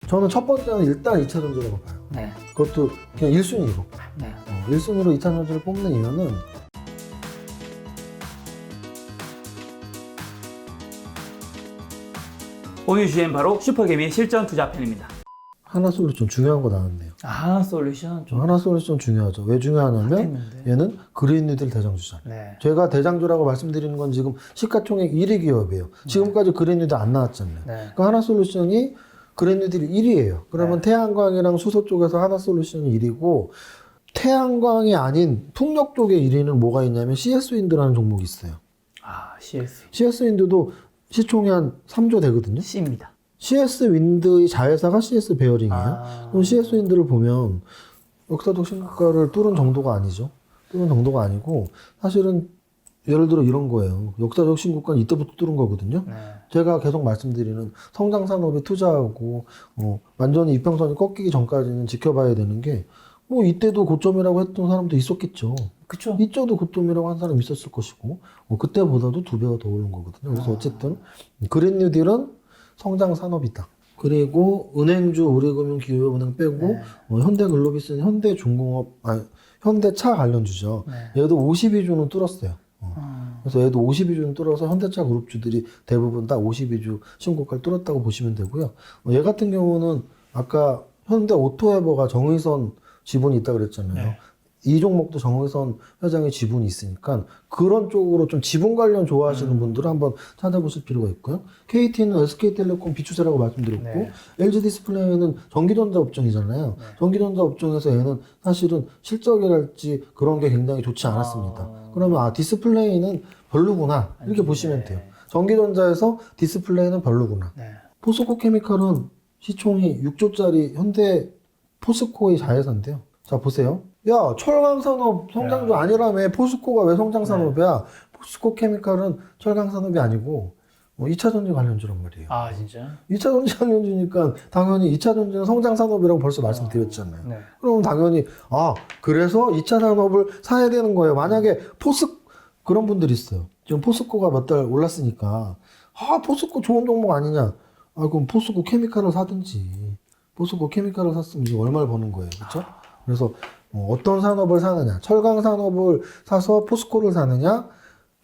저는 첫 번째는 일단 2차 전지라고 봐요. 네. 그것도 그냥 1순위로. 네. 1순위로 2차 전지를 뽑는 이유는 오늘 주제는 바로 슈퍼개미의 실전 투자편입니다. 하나솔루션 중요한 거 나왔네요. 하나솔루션 좀 하나솔루션 중요하죠. 왜 중요하냐면 핫했는데. 얘는 그린뉴딜 대장주잖아요. 네. 제가 대장주라고 말씀드리는 건 지금 시가총액 1위 기업이에요. 지금까지 그린뉴딜 안 나왔잖아요. 네. 그러니까 하나솔루션이 그린뉴딜 1위예요. 그러면 네. 태양광이랑 수소 쪽에서 하나솔루션이 1위고 태양광이 아닌 풍력 쪽의 1위는 뭐가 있냐면 CS윈드라는 종목이 있어요. CS. CS윈드도 시총이 한 3조 되거든요. C입니다. CS윈드의 자회사가 CS 베어링이에요. 그럼 CS윈드를 보면 역사적 신고가를 뚫은 정도가 아니죠. 뚫은 정도가 아니고 사실은 예를 들어 이런 거예요. 역사적 신고가는 이때부터 뚫은 거거든요. 네. 제가 계속 말씀드리는 성장 산업에 투자하고 완전히 이평선이 꺾이기 전까지는 지켜봐야 되는 게 뭐 이때도 고점이라고 했던 사람도 있었겠죠. 그쵸. 이때도 고점이라고 한 사람이 있었을 것이고 그때보다도 2배가 더 오른 거거든요. 그래서 어쨌든 그린뉴딜은 성장 산업이다. 그리고 은행주, 우리금융기업은행 빼고 네. 현대글로비스는 현대중공업, 현대차 관련주죠. 네. 얘도 52주는 뚫었어요. 그래서 얘도 52주는 뚫어서 현대차 그룹주들이 대부분 다 52주 신고가를 뚫었다고 보시면 되고요. 얘 같은 경우는 아까 현대오토에버가 정의선 지분이 있다 그랬잖아요. 네. 이 종목도 정의선 회장의 지분이 있으니까 그런 쪽으로 좀 지분 관련 좋아하시는 분들은 한번 찾아보실 필요가 있고요. KT는 SK텔레콤 비추세라고 말씀드렸고 네. LG디스플레이는 전기전자 업종이잖아요. 네. 전기전자 업종에서 얘는 사실은 실적이랄지 그런 게 굉장히 좋지 않았습니다. 그러면 디스플레이는 별로구나 이렇게 보시면 돼요. 전기전자에서 디스플레이는 별로구나. 네. 포스코 케미칼은 시총이 6조짜리 현대 포스코의 자회사인데요. 자 보세요. 야 철강산업 성장주 아니라며 포스코가 왜 성장산업이야? 포스코 케미칼은 철강산업이 아니고 2차 전지 관련주란 말이에요. 진짜? 2차 전지 관련주니까 당연히 2차 전지는 성장산업이라고 벌써 말씀드렸잖아요. 네. 그럼 당연히 그래서 2차 산업을 사야 되는 거예요. 만약에 그런 분들이 있어요. 지금 포스코가 몇 달 올랐으니까 포스코 좋은 종목 아니냐? 그럼 포스코 케미칼을 사든지 포스코 케미칼을 샀으면 이제 얼마를 버는 거예요. 그렇죠? 그래서 어떤 산업을 사느냐? 철강 산업을 사서 포스코를 사느냐?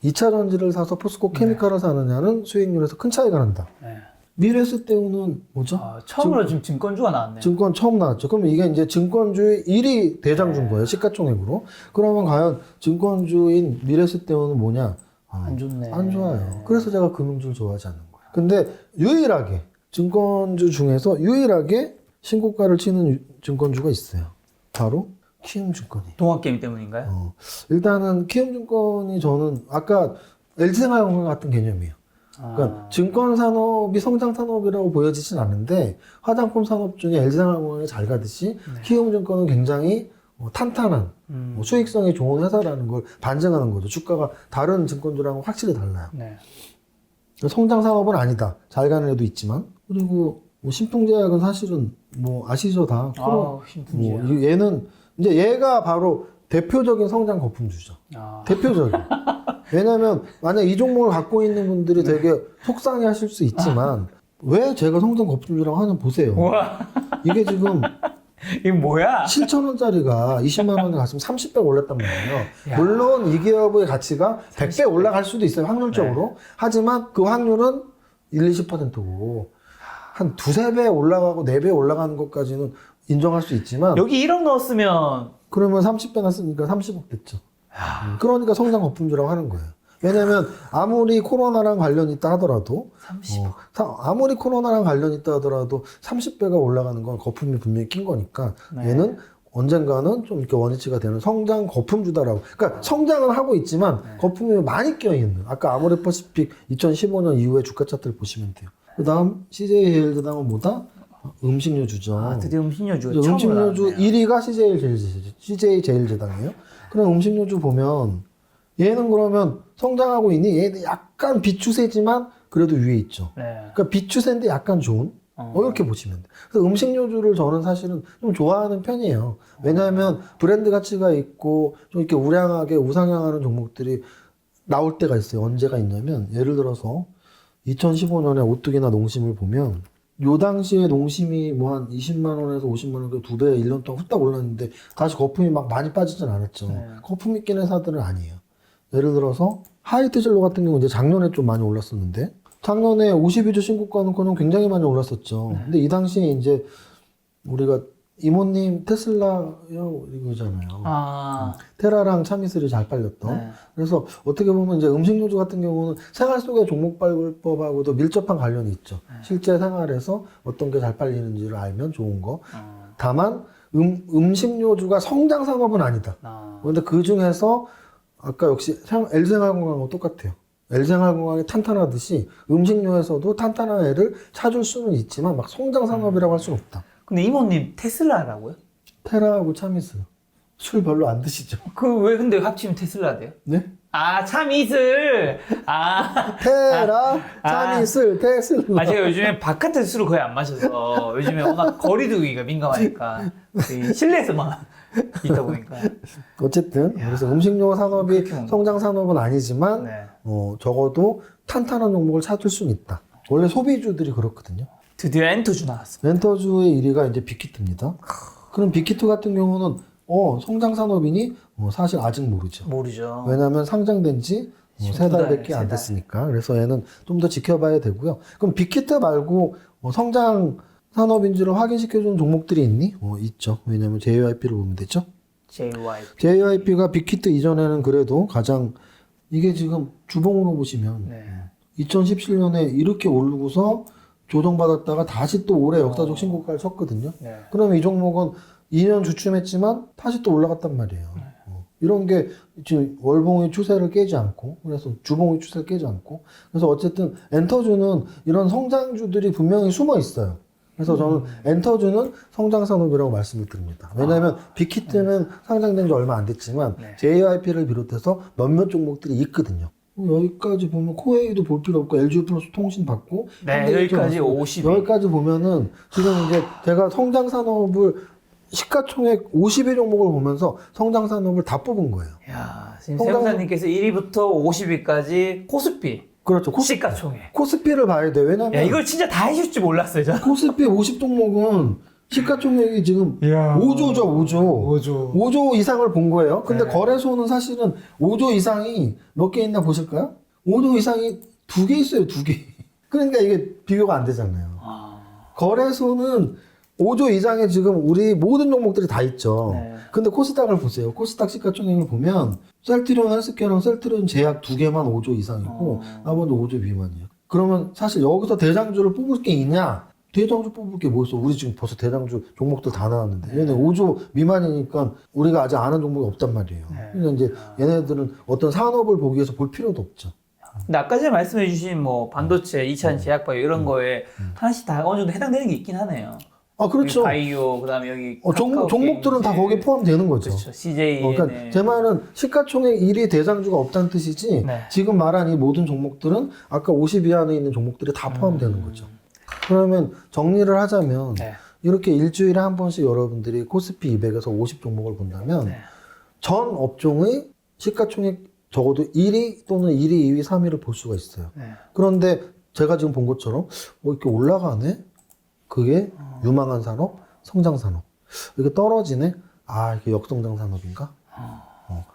2차 전지를 사서 포스코 케미칼을 사느냐는 수익률에서 큰 차이가 난다. 네. 미래에셋대우는 뭐죠? 처음으로 지금 증권주가 나왔네요. 증권 처음 나왔죠. 그러면 이게 이제 증권주의 1위 대장주인 거예요. 시가총액으로. 그러면 과연 증권주인 미래에셋대우는 뭐냐? 안 좋네. 안 좋아요. 그래서 제가 금융주를 좋아하지 않는 거예요. 근데 유일하게 증권주 중에서 유일하게 신고가를 치는 증권주가 있어요. 바로 키움증권이. 동학개미 때문인가요? 일단은 키움증권이 저는 아까 LG생활건강 같은 개념이에요. 그러니까 증권 산업이 성장 산업이라고 보여지진 않는데 화장품 산업 중에 LG생활건강이 잘 가듯이 키움증권은 굉장히 탄탄한 수익성이 좋은 회사라는 걸 반증하는 거죠. 주가가 다른 증권주랑은 확실히 달라요. 네. 성장 산업은 아니다. 잘 가는 애도 있지만 그리고 신풍제약은 사실은 아시죠 다. 신풍제약. 얘는 이제 얘가 바로 대표적인 성장 거품주죠. 대표적인. 왜냐면 만약 이 종목을 갖고 있는 분들이 되게 속상해하실 수 있지만 왜 제가 성장 거품주라고 하냐 보세요. 우와. 이게 지금 이게 뭐야? 7,000원짜리가 20만 원에 갔으면 30배 올랐단 말이에요. 물론 이 기업의 가치가 100배 올라갈 수도 있어요. 확률적으로. 네. 하지만 그 확률은 1-20%고 한 2-3배 올라가고 4배 올라가는 것까지는 인정할 수 있지만 여기 1억 넣었으면 그러면 30배 났으니까 30억 됐죠. 그러니까 성장 거품주라고 하는 거예요. 왜냐면 아무리 코로나랑 관련이 있다 하더라도 30억. 아무리 코로나랑 관련이 있다 하더라도 30배가 올라가는 건 거품이 분명히 낀 거니까 얘는 언젠가는 좀 이렇게 원위치가 되는 성장 거품주다라고. 그러니까 성장은 하고 있지만 거품이 많이 껴있는. 아까 아모레퍼시픽 2015년 이후에 주가 차트를 보시면 돼요. 그 다음 CJ제일제당은 뭐다? 음식료주죠. 드디어 음식료주. 음식료주 1위가 CJ제일제당이에요. 그럼 음식료주 보면 얘는 그러면 성장하고 있니? 얘는 약간 비추세지만 그래도 위에 있죠. 네. 그러니까 비추세인데 약간 좋은? 이렇게 보시면 돼요. 그래서 음식료주를 저는 사실은 좀 좋아하는 편이에요. 왜냐하면 브랜드 가치가 있고 좀 이렇게 우량하게 우상향하는 종목들이 나올 때가 있어요. 언제가 있냐면 예를 들어서 2015년에 오뚜기나 농심을 보면 요 당시에 농심이 뭐 한 20만 원에서 50만 원, 그 2배 1년 동안 후딱 올랐는데 다시 거품이 막 많이 빠지진 않았죠. 네. 거품 있긴 회사들은 아니에요. 예를 들어서 하이트젤로 같은 경우 이제 작년에 좀 많이 올랐었는데 작년에 52주 신고가 놓고는 굉장히 많이 올랐었죠. 근데 이 당시에 이제 우리가 이모님 테슬라요 이거잖아요. 아, 테라랑 차미슬이 잘 팔렸던. 네. 그래서 어떻게 보면 이제 음식료주 같은 경우는 생활 속의 종목발굴법하고도 밀접한 관련이 있죠. 실제 생활에서 어떤 게 잘 팔리는지를 알면 좋은 거. 다만 음식료주가 성장 산업은 아니다. 그런데 그 중에서 아까 역시 L생활건강하고 똑같아요. L생활건강이 탄탄하듯이 음식료에서도 탄탄한 애를 찾을 수는 있지만 막 성장 산업이라고 할 수는 없다. 근데 이모님 테슬라라고요? 테라하고 차미슬 술 별로 안 드시죠? 그 왜 근데 합치면 테슬라 돼요? 네? 아, 참이슬. 아, 테라, 차미슬, 테슬라. 아, 제가 요즘에 바깥에서 술을 거의 안 마셔서 요즘에 워낙 거리두기가 민감하니까 이 실내에서만 있다 보니까. 어쨌든 그래서 음식료 산업이 그렇게 성장 산업은 아니지만 네. 적어도 탄탄한 종목을 찾을 수는 있다. 원래 소비주들이 그렇거든요. 드디어 엔터주 나왔어. 렌터주의 1위가 이제 빅히트입니다. 그럼 빅히트 같은 경우는 성장 산업이니 사실 아직 모르죠. 모르죠. 왜냐하면 상장된 지 지금 3달밖에 세 안 달. 됐으니까. 그래서 얘는 좀 더 지켜봐야 되고요. 그럼 빅히트 말고 성장 산업인지를 확인시켜주는 종목들이 있니? 있죠. 왜냐하면 JYP를 보면 되죠. JYP. JYP가 빅히트 이전에는 그래도 가장 이게 지금 주봉으로 보시면 네. 2017년에 이렇게 오르고서 조정받았다가 다시 또 올해 역사적 신고가를 쳤거든요. 네. 그러면 이 종목은 2년 주춤했지만 다시 또 올라갔단 말이에요. 이런 게 지금 월봉의 추세를 깨지 않고, 그래서 주봉의 추세를 깨지 않고, 그래서 어쨌든 엔터주는 이런 성장주들이 분명히 숨어 있어요. 그래서 저는 엔터주는 성장산업이라고 말씀을 드립니다. 왜냐하면 빅히트는 상장된 지 얼마 안 됐지만 네. JYP를 비롯해서 몇몇 종목들이 있거든요. 여기까지 보면 코웨이도 볼 필요 없고 LG 플러스 통신 받고 네, 현대해상 여기까지 받고, 50. 여기까지 보면은 지금 이제 제가 성장산업을 시가총액 50위 종목을 보면서 성장산업을 다 뽑은 거예요. 야, 지금 성장- 세무사님께서 1위부터 50위까지 코스피. 그렇죠. 시가총액. 코스피를 봐야 돼요. 왜냐면 야, 이걸 진짜 다 해줄 줄 몰랐어요, 저는. 코스피 50 종목은 시가총액이 지금 이야. 5조죠, 5조. 5조. 5조 이상을 본 거예요. 근데 네. 거래소는 사실은 5조 이상이 몇 개 있나 보실까요? 5조 이상이 2개 있어요, 2개. 그러니까 이게 비교가 안 되잖아요. 거래소는 5조 이상의 지금 우리 모든 종목들이 다 있죠. 네. 근데 코스닥을 보세요. 코스닥 시가총액을 보면 셀트리온 헬스케어랑 셀트리온 제약 2개만 5조 이상이고 나머지 5조 미만이에요. 그러면 사실 여기서 대장주를 뽑을 게 있냐? 대장주 뽑을 게 뭐 있어? 우리 지금 벌써 대장주 종목들 다 나왔는데 얘네 5조 미만이니까 우리가 아직 아는 종목이 없단 말이에요. 그러니까 이제 얘네들은 어떤 산업을 보기 위해서 볼 필요도 없죠. 근데 아까 전에 말씀해주신 뭐 반도체, 2차전 제약바이오 이런 거에 하나씩 다 어느 정도 해당되는 게 있긴 하네요. 아, 그렇죠. 여기 바이오, 그 다음에 여기. 종목들은 다 거기에 포함되는 거죠. 그렇죠. CJ. 그러니까 제 말은 시가총액 1위 대장주가 없다는 뜻이지 네. 지금 말한 이 모든 종목들은 아까 50위 안에 있는 종목들이 다 포함되는 거죠. 그러면 정리를 하자면 네. 이렇게 일주일에 한 번씩 여러분들이 코스피 200에서 50 종목을 본다면 네. 전 업종의 시가총액 적어도 1위 또는 1위, 2위, 3위를 볼 수가 있어요. 네. 그런데 제가 지금 본 것처럼 이렇게 올라가네? 그게 유망한 산업, 성장 산업. 이렇게 떨어지네? 아, 이게 역성장 산업인가?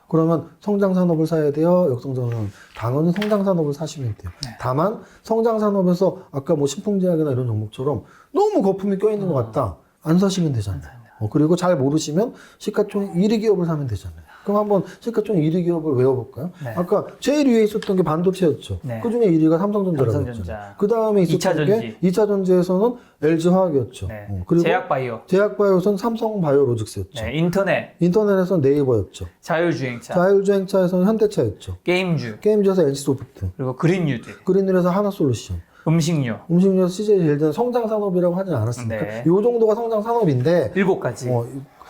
그러면 성장 산업을 사야 돼요? 역성장 산업? 당연히 성장 산업을 사시면 돼요. 네. 다만 성장 산업에서 아까 뭐 신풍제약이나 이런 종목처럼 너무 거품이 껴있는 것 같다. 안 사시면 되잖아요. 그리고 잘 모르시면 시가총액 1위 기업을 사면 되잖아요. 그럼 한번 시가총액 1위 기업을 외워볼까요? 네. 아까 제일 위에 있었던 게 반도체였죠. 네. 그 중에 1위가 삼성전자라고 삼성전자. 했잖아요. 그 다음에 있었던 2차 게 2차 전지에서는 LG화학이었죠. 네. 그리고 제약바이오. 제약바이오선 삼성바이오로직스였죠. 네. 인터넷. 인터넷에서는 네이버였죠. 자율주행차. 자율주행차에서는 현대차였죠. 게임주. 게임즈에서 NC소프트. 그리고 그린뉴드. 그린일에서 하나솔루션. 음식료. 음식료에서 CJ 제일제는 성장산업이라고 하진 않았습니까? 네. 이 정도가 성장산업인데 7가지.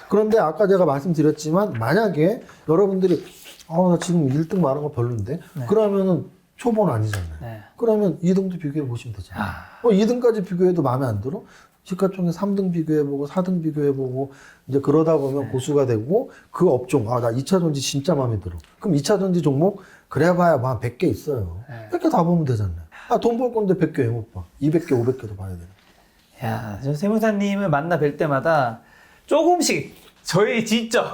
그런데 아까 제가 말씀드렸지만 만약에 여러분들이 나 지금 1등 말한 거 별론데 그러면은 초보는 아니잖아요. 네. 그러면 2등도 비교해 보시면 되잖아요. 2등까지 비교해도 마음에 안 들어? 시가총액 3등 비교해보고 4등 비교해보고 이제 그러다 보면 고수가 되고 그 업종 나 2차 전지 진짜 마음에 들어. 그럼 2차 전지 종목 그래봐야 뭐 한 100개 있어요. 100개 다 보면 되잖아요. 돈 벌 건데 100개 왜 못 봐? 200개, 500개도 봐야 돼요. 야, 저 세무사님을 만나 뵐 때마다 조금씩 저희 지적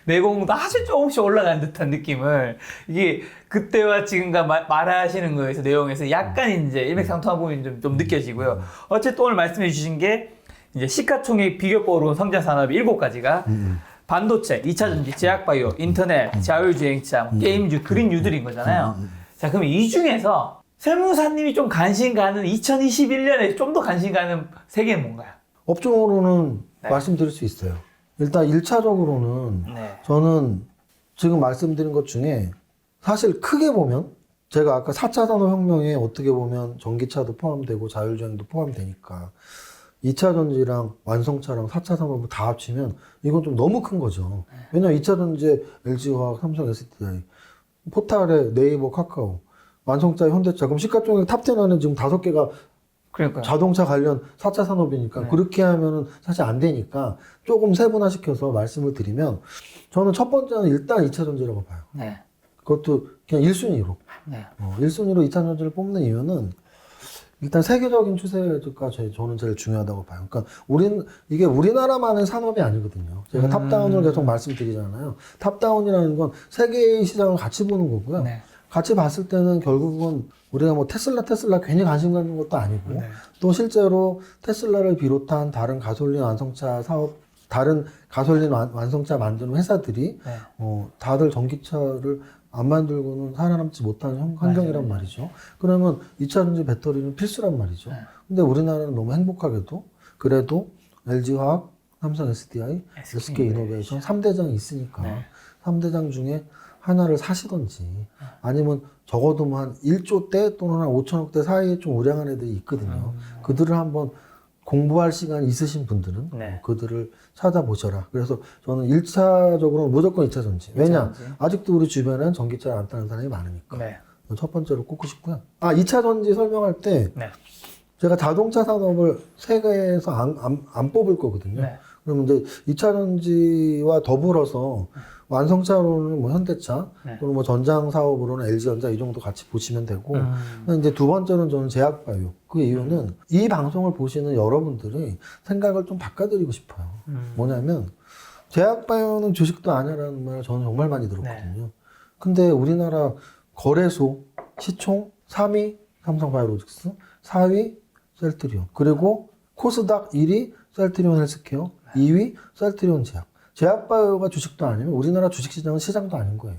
내공도 아주 조금씩 올라가는 듯한 느낌을 이게 그때와 지금과 말하시는 거에서 내용에서 약간 이제 일맥상통한 부분이 좀 느껴지고요. 어쨌든 오늘 말씀해 주신 게 이제 시가총액 비교법으로 성장 산업이 7가지가 반도체, 2차 전지, 제약바이오, 인터넷, 자율주행차, 게임주, 그린유들인 거잖아요. 자, 그럼 이 중에서 세무사님이 좀 관심 가는 2021년에 좀 더 관심 가는 세계는 뭔가요? 업종으로는 네. 말씀드릴 수 있어요. 일단 1차적으로는 네. 저는 지금 말씀드린 것 중에 사실 크게 보면 제가 아까 4차 산업혁명에 어떻게 보면 전기차도 포함되고 자율주행도 포함되니까 2차 전지랑 완성차랑 4차 산업을 다 합치면 이건 좀 너무 큰 거죠. 왜냐면 2차 전지에 LG화학, 삼성, SDI, 포탈에 네이버, 카카오, 완성차에 현대차, 그럼 시가총액 탑10 안에 지금 5개가 그러니까요. 자동차 관련 4차 산업이니까 네. 그렇게 하면은 사실 안 되니까 조금 세분화시켜서 말씀을 드리면 저는 첫 번째는 일단 2차 전지라고 봐요. 네. 그것도 그냥 1순위로. 네. 1순위로 2차 전지를 뽑는 이유는 일단 세계적인 추세가 저는 제일 중요하다고 봐요. 그러니까 이게 우리나라만의 산업이 아니거든요. 제가 탑다운을 계속 말씀드리잖아요. 탑다운이라는 건 세계의 시장을 같이 보는 거고요. 네. 같이 봤을 때는 결국은 우리가 뭐 테슬라 괜히 관심 갖는 것도 아니고 네. 또 실제로 테슬라를 비롯한 다른 가솔린 완성차 사업, 다른 가솔린 완성차 만드는 회사들이 네. 다들 전기차를 안 만들고는 살아남지 못하는 환경이란 말이죠. 그러면 2차 전지 배터리는 필수란 말이죠. 네. 근데 우리나라는 너무 행복하게도 그래도 LG화학, 삼성 SDI, SK이노베이션 3대장이 있으니까 네. 3대장 중에 하나를 사시던지 아니면 적어도 뭐 한 1조대 또는 한 5천억대 사이에 좀 우량한 애들이 있거든요. 그들을 한번 공부할 시간이 있으신 분들은 네. 그들을 찾아보셔라. 그래서 저는 1차적으로는 무조건 2차 전지. 왜냐? 2차 전지. 아직도 우리 주변에는 전기차를 안 타는 사람이 많으니까. 네. 첫 번째로 꼽고 싶고요. 2차 전지 설명할 때 네. 제가 자동차 산업을 세계에서 안 뽑을 거거든요. 네. 그러면 이제 2차 전지와 더불어서 완성차로는 뭐 현대차, 네. 또는 뭐 전장 사업으로는 LG전자 이 정도 같이 보시면 되고, 이제 두 번째는 저는 제약바이오. 그 이유는 이 방송을 보시는 여러분들이 생각을 좀 바꿔드리고 싶어요. 뭐냐면, 제약바이오는 주식도 아니라는 말을 저는 정말 많이 들었거든요. 네. 근데 우리나라 거래소, 시총 3위 삼성바이오로직스, 4위 셀트리온, 그리고 코스닥 1위 셀트리온 헬스케어, 2위 셀트리온 제약. 제약바이오가 주식도 아니면 우리나라 주식시장은 시장도 아닌 거예요.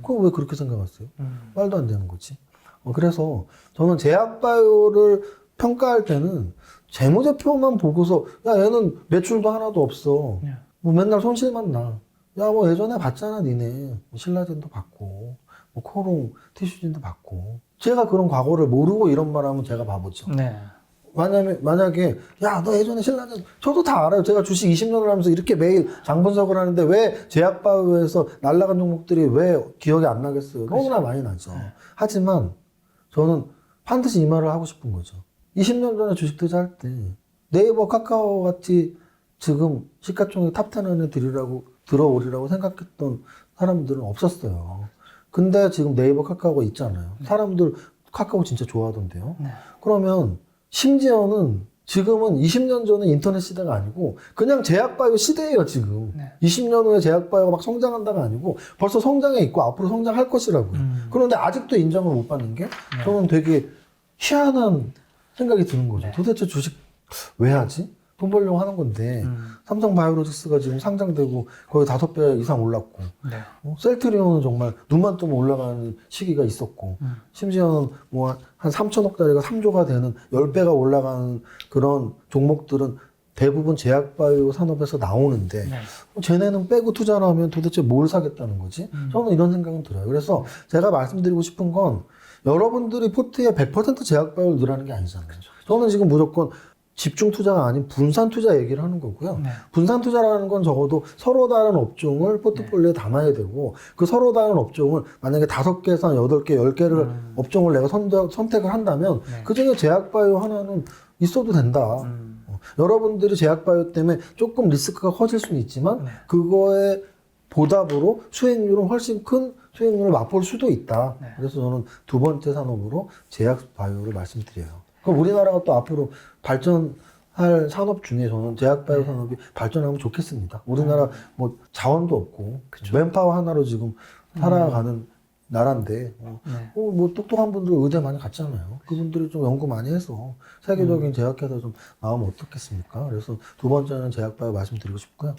그럼 왜 그렇게 생각하세요? 말도 안 되는 거지. 그래서 저는 제약바이오를 평가할 때는 재무제표만 보고서 야 얘는 매출도 하나도 없어. 네. 뭐 맨날 손실만 나. 야 뭐 예전에 봤잖아 니네. 뭐 신라젠도 받고 뭐 코롱 티슈진도 받고. 제가 그런 과거를 모르고 이런 말하면 제가 바보죠. 네. 만약에 야 너 예전에 신라젠 저도 다 알아요. 제가 주식 20년을 하면서 이렇게 매일 장분석을 하는데 왜 제약바이오에서 날라간 종목들이 왜 기억이 안 나겠어요. 너무나 많이 나죠. 하지만 저는 반드시 이 말을 하고 싶은 거죠. 20년 전에 주식 투자할 때 네이버, 카카오 같이 지금 시가총액 탑10 안에 들어오리라고 생각했던 사람들은 없었어요. 근데 지금 네이버, 카카오가 있잖아요. 사람들 카카오 진짜 좋아하던데요. 네. 그러면 심지어는 지금은 20년 전에 인터넷 시대가 아니고 그냥 제약바이오 시대예요 지금. 네. 20년 후에 제약바이오가 막 성장한다가 아니고 벌써 성장해 있고 앞으로 성장할 것이라고요. 그런데 아직도 인정을 못 받는 게 저는 되게 희한한 생각이 드는 거죠. 네. 도대체 주식 왜 하지? 돈 벌려고 하는 건데 삼성바이오로직스가 지금 상장되고 거의 5배 이상 올랐고 네. 셀트리온은 정말 눈만 뜨면 올라가는 시기가 있었고 심지어는 뭐 한 3천억짜리가 3조가 되는 10배가 올라가는 그런 종목들은 대부분 제약바이오 산업에서 나오는데 네. 쟤네는 빼고 투자를 하면 도대체 뭘 사겠다는 거지? 저는 이런 생각은 들어요. 그래서 제가 말씀드리고 싶은 건 여러분들이 포트에 100% 제약바이오를 넣으라는 게 아니잖아요. 저는 지금 무조건 집중 투자가 아닌 분산 투자 얘기를 하는 거고요. 네. 분산 투자라는 건 적어도 서로 다른 업종을 포트폴리오에 담아야 되고 그 서로 다른 업종을 만약에 5개에서 한 8개, 10개를 업종을 내가 선택을 한다면 네. 그중에 제약바이오 하나는 있어도 된다. 여러분들이 제약바이오 때문에 조금 리스크가 커질 수는 있지만 네. 그거에 보답으로 수익률은 훨씬 큰 수익률을 맛볼 수도 있다. 네. 그래서 저는 두 번째 산업으로 제약바이오를 말씀드려요. 그럼 우리나라가 또 앞으로 발전할 할 산업 중에 저는 제약바이오 산업이 발전하면 좋겠습니다. 우리나라 뭐 자원도 없고 맨파워 하나로 지금 살아가는 나라인데 뭐 똑똑한 분들 의대 많이 갔잖아요. 그분들이 좀 연구 많이 해서 세계적인 제약회사 좀 나오면 어떻겠습니까? 그래서 두 번째는 제약바이오 말씀드리고 싶고요.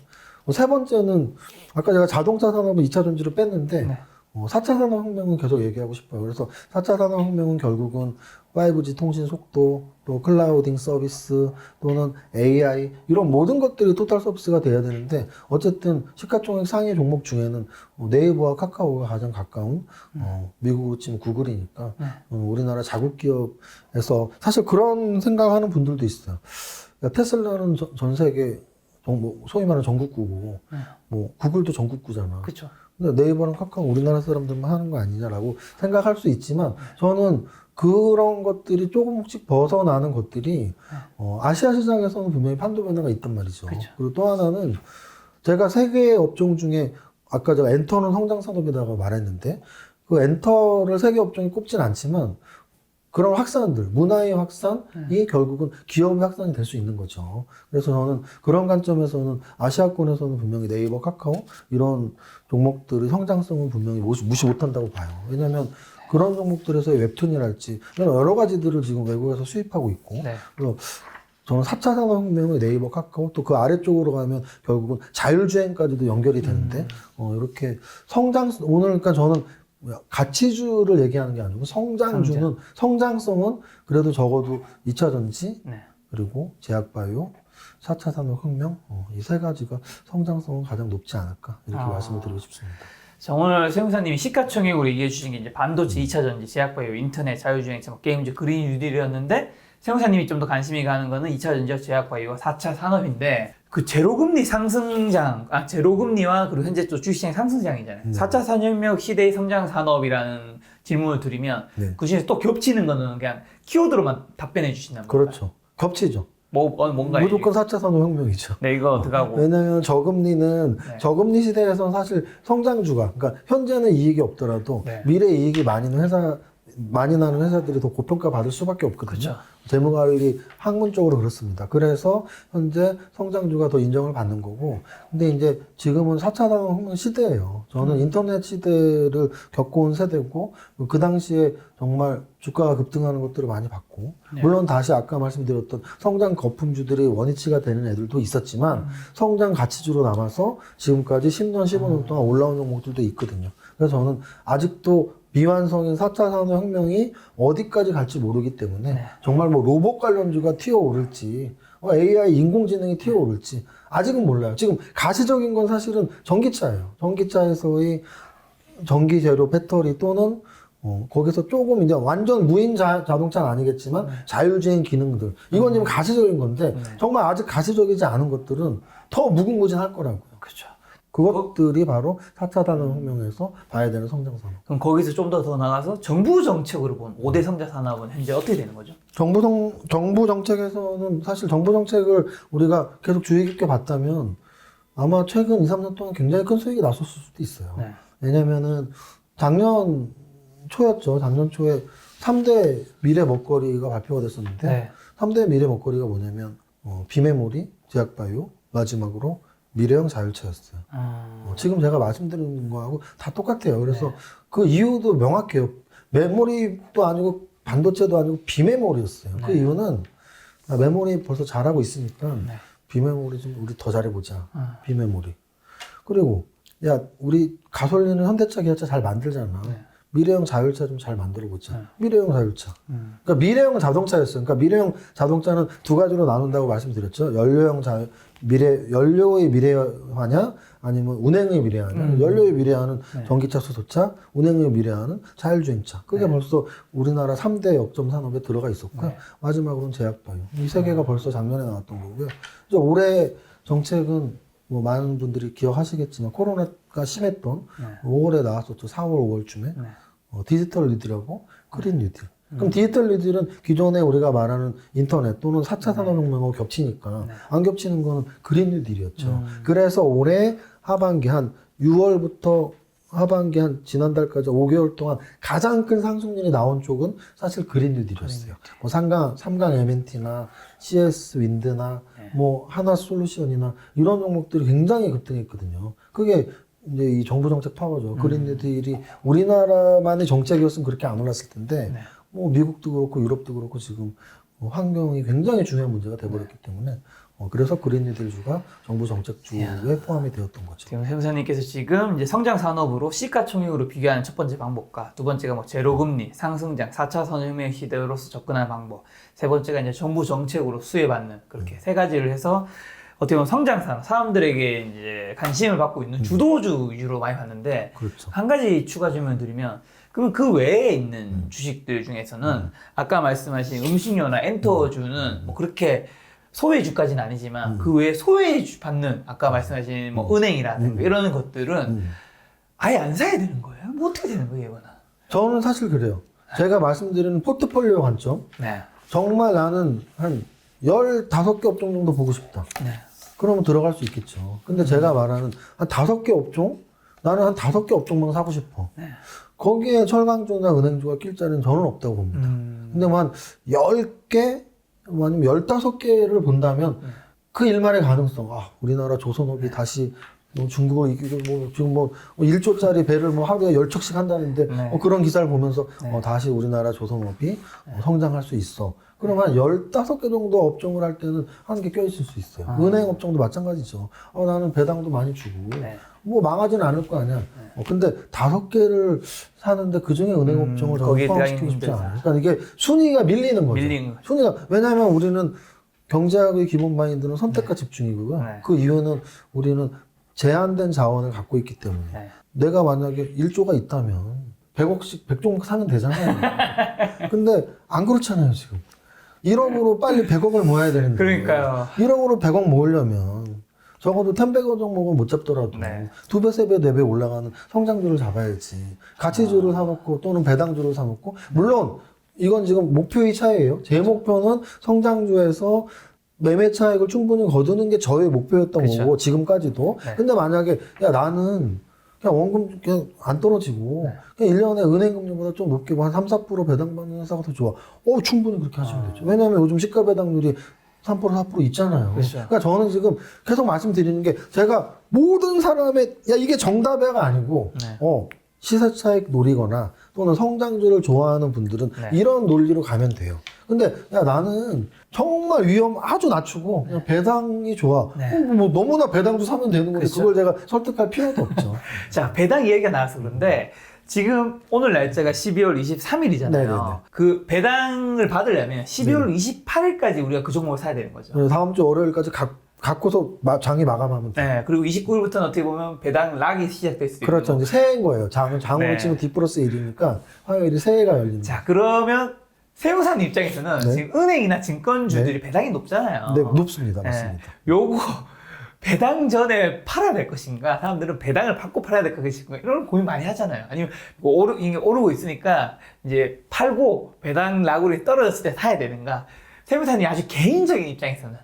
세 번째는 아까 제가 자동차 산업은 2차 전지로 뺐는데 4차 산업혁명은 계속 얘기하고 싶어요. 그래서 4차 산업혁명은 결국은 5G 통신 속도, 또 클라우딩 서비스, 또는 AI 이런 모든 것들이 토탈 서비스가 돼야 되는데 어쨌든 시가총액 상위 종목 중에는 네이버와 카카오가 가장 가까운 미국으로 치면 구글이니까 우리나라 자국 기업에서 사실 그런 생각하는 분들도 있어요. 그러니까 테슬라는 전 세계 소위 말하는 전국구고 뭐 구글도 전국구잖아. 그렇죠. 근데 네이버랑 카카오 우리나라 사람들만 하는 거 아니냐라고 생각할 수 있지만 저는 그런 것들이 조금씩 벗어나는 것들이 아시아 시장에서는 분명히 판도 변화가 있단 말이죠. 그쵸. 그리고 또 하나는 제가 세계 업종 중에 아까 제가 엔터는 성장 산업이라고 말했는데 그 엔터를 세계 업종에 꼽진 않지만 그런 확산들, 문화의 확산이 결국은 기업의 확산이 될 수 있는 거죠. 그래서 저는 그런 관점에서는 아시아권에서는 분명히 네이버, 카카오 이런 종목들의 성장성은 분명히 무시 못한다고 봐요. 왜냐하면 그런 종목들에서의 웹툰이랄지 여러 가지들을 지금 외국에서 수입하고 있고 그래서 저는 4차 산업혁명의 네이버, 카카오 또 그 아래쪽으로 가면 결국은 자율주행까지도 연결이 되는데 이렇게 오늘 그러니까 저는 가치주를 얘기하는 게 아니고 성장주는 성장성은 그래도 적어도 2차 전지 그리고 제약바이오 4차 산업혁명 이 세 가지가 성장성은 가장 높지 않을까 이렇게 말씀을 드리고 싶습니다. 자, 오늘 최 형사님이 시가총액으로 얘기해 주신 게 이제 반도체 2차 전지, 제약바이오, 인터넷, 자율주행차, 뭐 게임즈, 그린 뉴딜이었는데 최 형사님이 좀 더 관심이 가는 거는 2차 전지와 제약바이오, 4차 산업인데 그 제로금리 상승장, 제로금리와 그리고 현재 또 주식시장 상승장이잖아요. 4차 산업혁명 시대의 성장 산업이라는 질문을 드리면 그 중에서 또 겹치는 거는 그냥 키워드로만 답변해 주신다는 거예요. 그렇죠. 겹치죠. 뭔가 무조건 4차 산업혁명이죠. 네, 이거 들어가고. 왜냐하면 저금리는 저금리 시대에서는 사실 성장주가 그러니까 현재는 이익이 없더라도 미래 이익이 많이 나는 회사들이 더 고평가 받을 수밖에 없거든요. 그렇죠. 재무관리 학문적으로 그렇습니다. 그래서 현재 성장주가 더 인정을 받는 거고, 근데 이제 지금은 4차 산업혁명 시대예요. 저는 인터넷 시대를 겪어온 세대고, 그 당시에 정말 주가가 급등하는 것들을 많이 봤고, 물론 다시 아까 말씀드렸던 성장 거품주들이 원위치가 되는 애들도 있었지만, 성장 가치주로 남아서 지금까지 10년, 15년 동안 올라온 종목들도 있거든요. 그래서 저는 아직도 미완성인 4차 산업혁명이 어디까지 갈지 모르기 때문에 정말 뭐 로봇 관련주가 튀어오를지 AI 인공지능이 튀어오를지 아직은 몰라요. 지금 가시적인 건 사실은 전기차예요. 전기차에서의 전기재료 배터리 또는 거기서 조금 이제 완전 무인 자동차는 아니겠지만 자율주행 기능들 이건 지금 가시적인 건데 정말 아직 가시적이지 않은 것들은 더 무궁무진할 거라고요. 그렇죠. 그것들이 바로 4차 산업혁명에서 봐야 되는 성장산업. 그럼 거기서 좀 더 나가서 정부 정책으로 본 5대 성장 산업은 현재 어떻게 되는 거죠? 정부 정책에서는 사실 정부 정책을 우리가 계속 주의 깊게 봤다면 아마 최근 2, 3년 동안 굉장히 큰 수익이 났었을 수도 있어요. 왜냐면은 작년 초였죠. 작년 초에 3대 미래 먹거리가 발표가 됐었는데 3대 미래 먹거리가 뭐냐면 비메모리, 제약바이오, 마지막으로 미래형 자율차였어요. 지금 제가 말씀드리는 거하고 다 똑같아요. 그래서 그 이유도 명확해요. 메모리도 아니고 반도체도 아니고 비메모리였어요. 그 이유는 메모리 벌써 잘하고 있으니까 비메모리 좀 우리 더 잘해보자. 비메모리. 그리고 야 우리 가솔린은 현대차, 기아차 잘 만들잖아. 미래형 자율차 좀 잘 만들어보자. 미래형 자율차. 그러니까 미래형 자동차였어요. 그러니까 미래형 자동차는 두 가지로 나눈다고 말씀드렸죠. 연료의 미래화냐, 아니면 운행의 미래화냐. 연료의 미래화는 전기차, 수소차, 운행의 미래화는 자율주행차. 그게 벌써 우리나라 3대 역점 산업에 들어가 있었고요. 마지막으로는 제약바이오. 이 세 개가 벌써 작년에 나왔던 거고요. 이제 올해 정책은 뭐 많은 분들이 기억하시겠지만 코로나가 심했던 5월에 나왔었죠. 4월, 5월쯤에. 디지털 리드라고 그린 뉴딜. 그럼 디지털 리드는 기존에 우리가 말하는 인터넷 또는 4차 산업혁명하고 겹치니까 안 겹치는 거는 그린 뉴딜이었죠. 그래서 올해 하반기 한 6월부터 하반기 한 지난달까지 5개월 동안 가장 큰 상승률이 나온 쪽은 사실 그린 뉴딜이었어요. 뭐 삼강 M&T나 CS 윈드나 뭐 하나 솔루션이나 이런 종목들이 굉장히 급등했거든요. 그게 이제 이 정부 정책 파워죠. 그린 뉴딜이 우리나라만의 정책이었으면 그렇게 안 올랐을 텐데 뭐 미국도 그렇고 유럽도 그렇고 지금 환경이 굉장히 중요한 문제가 돼버렸기 때문에 그래서 그린 뉴딜주가 정부 정책주에 포함이 되었던 거죠. 지금 세무사님께서 지금 이제 성장 산업으로 시가총액으로 비교하는 첫 번째 방법과 두 번째가 뭐 제로금리, 상승장, 4차 산업혁명 시대로서 접근하는 방법, 세 번째가 이제 정부 정책으로 수혜받는 그렇게 세 가지를 해서 어떻게 보면 성장 산업, 사람들에게 이제 관심을 받고 있는 주도주 위주로 많이 봤는데 그렇죠. 한 가지 추가 질문 드리면 그럼 그 외에 있는 주식들 중에서는 아까 말씀하신 음식료나 엔터주는 뭐 그렇게 소외주까지는 아니지만 그 외에 소외주 받는 아까 말씀하신 뭐 은행이라든가 이런 것들은 아예 안 사야 되는 거예요? 뭐 어떻게 되는 거예요, 이거는? 저는 사실 그래요. 제가 말씀드리는 포트폴리오 관점. 네. 정말 나는 한 15개 업종 정도 보고 싶다. 네. 그러면 들어갈 수 있겠죠. 근데 제가 말하는 한 5개 업종? 나는 한 5개 업종만 사고 싶어. 네. 거기에 철강주나 은행주가 낄 자리는 저는 없다고 봅니다. 근데 뭐 한 10개? 뭐 아니면 15개를 본다면 그 일만의 가능성, 우리나라 조선업이 다시 뭐 중국을 이기고 뭐 지금 뭐 1조짜리 배를 뭐 하루에 10척씩 한다는데 그런 기사를 보면서 다시 우리나라 조선업이 성장할 수 있어. 그러면 한 15개 정도 업종을 할 때는 한 개 껴있을 수 있어요. 은행 업종도 마찬가지죠. 나는 배당도 많이 주고 뭐 망하지는 않을 거 아니야. 근데 5개를 사는데 그 중에 은행 업종을 저는 포함시키고 싶지 않아요. 그러니까 이게 순위가 밀리는 거죠. 순위가, 왜냐하면 우리는 경제학의 기본 마인드는 선택과 집중이고요. 그 이유는 우리는 제한된 자원을 갖고 있기 때문에 내가 만약에 1조가 있다면 100억씩 100종목 사면 되잖아요. 근데 안 그렇잖아요, 지금. 1억으로 빨리 100억을 모아야 되는데. 그러니까요. 1억으로 100억 모으려면 적어도 10배거 종목은 못 잡더라도 2배, 3배, 4배 올라가는 성장주를 잡아야지. 가치주를 사놓고 또는 배당주를 사놓고, 물론 이건 지금 목표의 차이예요. 제 목표는 성장주에서 매매 차익을 충분히 거두는 게 저의 목표였던 거고, 지금까지도. 근데 만약에 야 나는 그냥 원금 그냥 안 떨어지고 그냥 1년에 은행금리보다 좀 높게 한 3, 4% 배당받는 회사가 더 좋아. 충분히 그렇게 하시면 되죠. 왜냐하면 요즘 시가 배당률이 3%, 4% 있잖아요. 그렇죠. 그러니까 저는 지금 계속 말씀드리는 게 제가 모든 사람의 이게 정답이가 아니고 시세 차익 노리거나 또는 성장주를 좋아하는 분들은 이런 논리로 가면 돼요. 근데 나는 정말 위험 아주 낮추고 그냥 배당이 좋아. 뭐 너무나 배당도 사면 되는 건데 그걸 제가 설득할 필요도 없죠. 자, 배당 이야기가 나와서 그런데 지금 오늘 날짜가 12월 23일이잖아요. 네네네. 그 배당을 받으려면 12월 28일까지 우리가 그 종목을 사야 되는 거죠. 다음 주 월요일까지 갖고서 장이 마감하면 돼요. 네, 그리고 29일부터는 어떻게 보면 배당 락이 시작될 수 있고. 그렇죠. 이제 새해인 거예요. 장으로 치면 D 플러스 1이니까 화요일이 새해가 열리는. 자, 그러면 세무사님 입장에서는 지금 은행이나 증권주들이 배당이 높잖아요. 네, 높습니다. 맞습니다. 요거 배당 전에 팔아야 될 것인가? 사람들은 배당을 받고 팔아야 될 것인가? 이런 고민 많이 하잖아요. 아니면 이게 오르고 있으니까 이제 팔고 배당 락으로 떨어졌을 때 사야 되는가? 세무사님 아주 개인적인 입장에서는.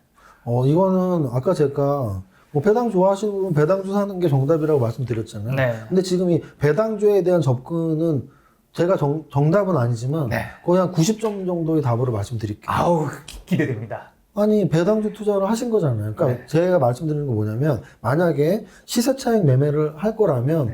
이거는 아까 제가 뭐 배당 좋아하시는 분은 배당주 사는 게 정답이라고 말씀드렸잖아요. 근데 지금 이 배당주에 대한 접근은 제가 정답은 아니지만 거의 한 90점 정도의 답으로 말씀드릴게요. 아우, 기대됩니다. 아니 배당주 투자를 하신 거잖아요. 그러니까 제가 말씀드리는 거 뭐냐면 만약에 시세 차익 매매를 할 거라면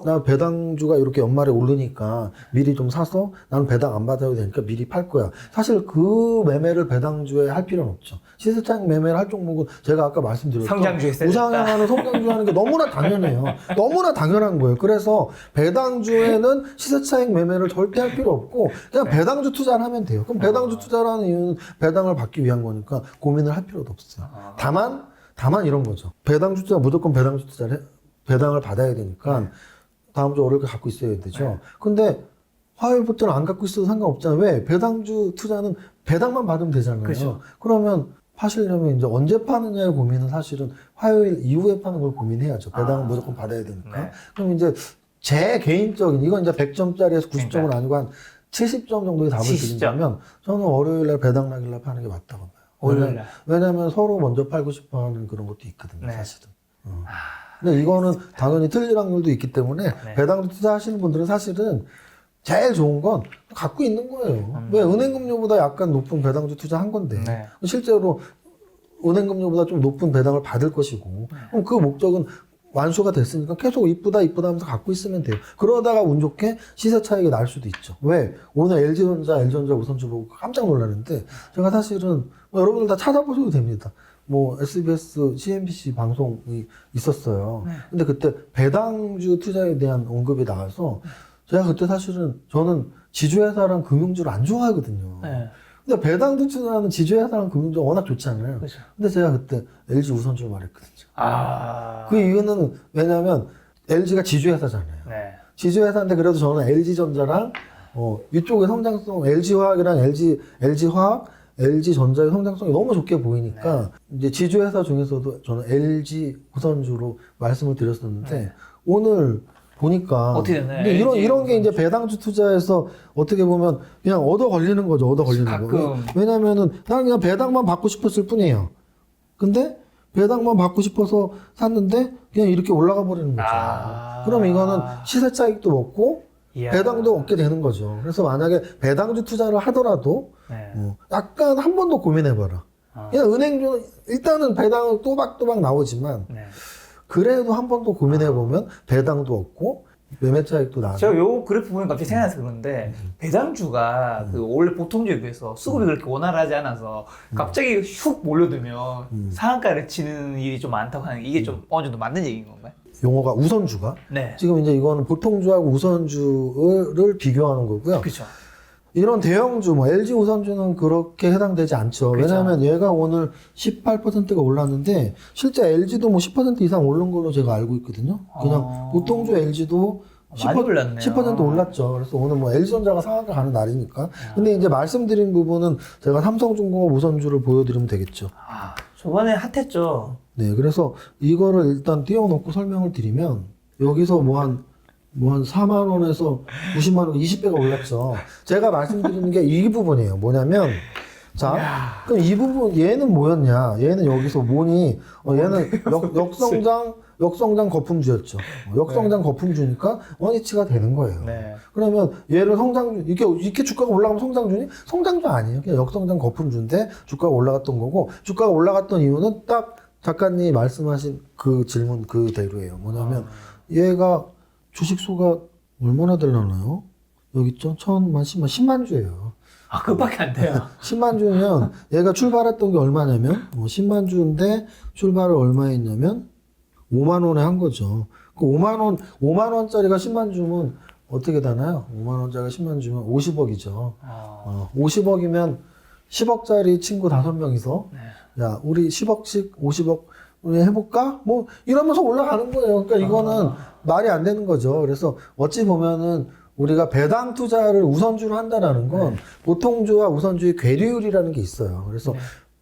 나 배당주가 이렇게 연말에 오르니까 미리 좀 사서 나는 배당 안 받아도 되니까 미리 팔 거야. 사실 그 매매를 배당주에 할 필요는 없죠. 시세차익 매매를 할 종목은 제가 아까 말씀드렸던 성장주에 우상향하는 성장주 하는 게 너무나 당연해요. 너무나 당연한 거예요. 그래서 배당주에는 시세차익 매매를 절대 할 필요 없고 그냥 배당주 투자를 하면 돼요. 그럼 배당주 투자라는 이유는 배당을 받기 위한 거니까 고민을 할 필요도 없어요. 다만 이런 거죠. 배당주 투자 무조건 배당주 투자를 배당을 받아야 되니까 다음 주 월요일까지 갖고 있어야 되죠. 근데 화요일부터는 안 갖고 있어도 상관없잖아요. 왜? 배당주 투자는 배당만 받으면 되잖아요. 그렇죠. 그러면 파시려면 이제 언제 파느냐의 고민은 사실은 화요일 이후에 파는 걸 고민해야죠. 배당은 무조건 받아야 되니까. 그럼 이제 제 개인적인, 이건 이제 100점짜리에서 90점은 아니고 한 70점 정도의 답을 70점. 드린다면 저는 월요일날 배당 나길래 파는 게 맞다고 봐요. 월요일날. 왜냐면 서로 먼저 팔고 싶어 하는 그런 것도 있거든요, 사실은. 근데 이거는 당연히 틀릴 확률도 있기 때문에 네. 배당주 투자하시는 분들은 사실은 제일 좋은 건 갖고 있는 거예요. 왜 은행금리보다 약간 높은 배당주 투자한 건데 네. 실제로 은행금리보다 좀 높은 배당을 받을 것이고 그럼 그 목적은 완수가 됐으니까 계속 이쁘다 하면서 갖고 있으면 돼요. 그러다가 운 좋게 시세 차익이 날 수도 있죠. 왜? 오늘 LG전자, LG전자 우선주 보고 깜짝 놀랐는데 제가 사실은 뭐 여러분들 다 찾아보셔도 됩니다. 뭐 SBS, CNBC 방송이 있었어요. 근데 그때 배당주 투자에 대한 언급이 나와서 제가 그때 사실은 저는 지주회사랑 금융주를 안 좋아하거든요. 네. 근데 배당주 투자는 지주회사랑 금융주가 워낙 좋잖아요. 그렇죠. 근데 제가 그때 LG 우선주를 말했거든요. 아. 그 이유는 왜냐면 LG가 지주회사잖아요. 네. 지주회사인데 그래도 저는 LG전자랑 이쪽의 성장성, LG화학이랑 LG화학, LG전자의 성장성이 너무 좋게 보이니까 이제 지주회사 중에서도 저는 LG 우선주로 말씀을 드렸었는데 오늘 보니까 어떻게 됐나요? 근데 LG 이런 게 이제 배당주 투자에서 어떻게 보면 그냥 얻어 걸리는 거죠. 얻어 걸리는 거. 가끔. 왜냐면은 난 그냥 배당만 받고 싶었을 뿐이에요. 근데 배당만 받고 싶어서 샀는데 그냥 이렇게 올라가 버리는 거죠. 그럼 이거는 시세 차익도 먹고 이야. 배당도 얻게 되는 거죠. 그래서 만약에 배당주 투자를 하더라도 네. 약간 한 번 더 고민해봐라. 그냥 은행주는 일단은 배당은 또박또박 나오지만 네. 그래도 한 번 더 고민해보면 배당도 얻고 매매 차익도 나고. 제가 요 그래프 보면 갑자기 생각나서 그런데 배당주가 그 원래 보통주에 비해서 수급이 그렇게 원활하지 않아서 갑자기 훅 몰려들면 상한가를 치는 일이 좀 많다고 하는 게 이게 좀 어느 정도 맞는 얘기인 건가요? 용어가 우선주가 네. 지금 이제 이거는 보통주하고 우선주를 비교하는 거고요. 그렇죠. 이런 대형주, 뭐 LG 우선주는 그렇게 해당되지 않죠. 그쵸. 왜냐하면 얘가 오늘 18%가 올랐는데 실제 LG도 뭐 10% 이상 오른 걸로 제가 알고 있거든요. 그냥 보통주 LG도 많이 올랐네요. 10% 올랐죠. 그래서 오늘 뭐 LG전자가 상한가 가는 날이니까. 근데 이제 말씀드린 부분은 제가 삼성중공업 우선주를 보여드리면 되겠죠. 아, 저번에 핫했죠. 네, 그래서 이거를 일단 띄워놓고 설명을 드리면 여기서 뭐 한 4만 원에서 90만 원, 20배가 올랐죠. 제가 말씀드리는 게 이 부분이에요. 뭐냐면, 자, 그럼 이 부분, 얘는 뭐였냐? 얘는 여기서 뭐니? 얘는 역성장 거품주였죠. 역성장 거품주니까 원위치가 되는 거예요. 네. 그러면 얘를 성장주, 이렇게 주가가 올라가면 성장주니? 성장주 아니에요. 그냥 역성장 거품주인데 주가가 올라갔던 거고, 주가가 올라갔던 이유는 딱 작가님이 말씀하신 그 질문 그대로예요. 뭐냐면, 얘가 주식수가 얼마나 되려나요? 여기 있죠? 10만 주예요. 아, 그밖에 안 돼요. 10만 주면 얘가 출발했던 게 얼마냐면 10만 주인데 출발을 얼마에 했냐면 5만 원에 한 거죠. 그 5만 원짜리가 10만 주면 어떻게 되나요? 5만 원짜리가 10만 주면 50억이죠. 50억이면 10억짜리 친구 5명이서 야, 우리 10억씩 50억 해볼까? 뭐 이러면서 올라가는 거예요. 그러니까 이거는 말이 안 되는 거죠. 그래서 어찌 보면은 우리가 배당 투자를 우선주로 한다라는 건 보통주와 우선주의 괴리율이라는 게 있어요. 그래서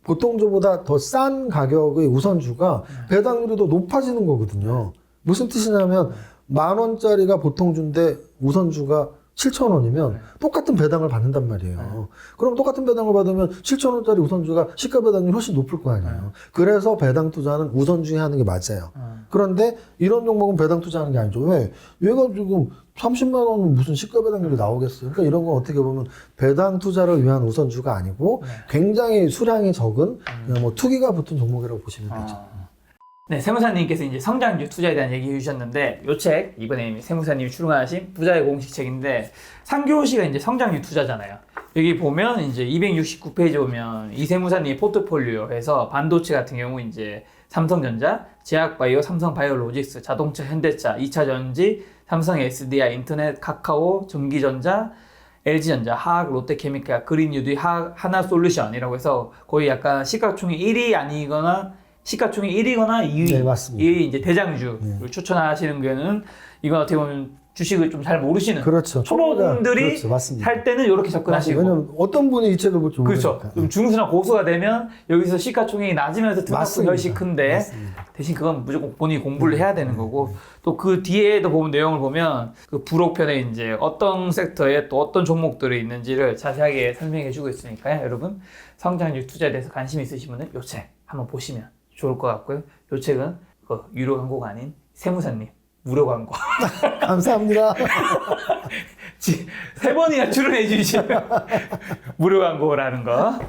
보통주보다 더 싼 가격의 우선주가 배당률이 더 높아지는 거거든요. 무슨 뜻이냐면 10,000원짜리가 보통주인데 우선주가 7,000원이면 똑같은 배당을 받는단 말이에요. 그럼 똑같은 배당을 받으면 7,000원짜리 우선주가 시가 배당률이 훨씬 높을 거 아니에요. 그래서 배당 투자는 우선주에 하는 게 맞아요. 그런데 이런 종목은 배당 투자하는 게 아니죠. 왜? 얘가 지금 30만 원은 무슨 시가 배당률이 나오겠어요. 그러니까 이런 건 어떻게 보면 배당 투자를 위한 우선주가 아니고 굉장히 수량이 적은 그냥 뭐 투기가 붙은 종목이라고 보시면 되죠. 네, 세무사님께서 이제 성장주 투자에 대한 얘기 해주셨는데, 요 책, 이번에 세무사님이 출간하신 부자의 공식책인데, 3교시가 이제 성장주 투자잖아요. 여기 보면 이제 269페이지 보면 이세무사님의 포트폴리오에서 반도체 같은 경우 이제 삼성전자, 제약바이오, 삼성바이오로직스, 자동차, 현대차, 2차전지, 삼성 SDI, 인터넷, 카카오, 전기전자, LG전자, 화학, 롯데케미칼, 그린유디, 하나솔루션이라고 해서 거의 약간 시가총액 1위 아니거나 시가총액 1위거나 2위, 네, 맞습니다. 2위 이제 대장주를 추천하시는 경우는 이건 어떻게 보면 주식을 좀 잘 모르시는 그렇죠. 초보분들이 그렇죠. 맞습니다. 살 때는 이렇게 접근하시고 왜냐면 어떤 분이 이 책을 볼지 그렇죠. 모르니까. 좀 중수나 고수가 되면 여기서 시가총액이 낮으면서 등록금 맞습니다. 훨씬 큰데 맞습니다. 대신 그건 무조건 본인이 공부를 해야 되는 거고 또 그 뒤에도 보면 내용을 보면 그 부록편에 이제 어떤 섹터에 또 어떤 종목들이 있는지를 자세하게 설명해 주고 있으니까요. 여러분 성장주 투자에 대해서 관심 있으신 분은 이 책 한번 보시면 좋을 것 같고요. 이 책은 그 유료 광고가 아닌 세무사님 무료 광고 감사합니다. 3번이나 출연해 주시면 무료 광고라는 거.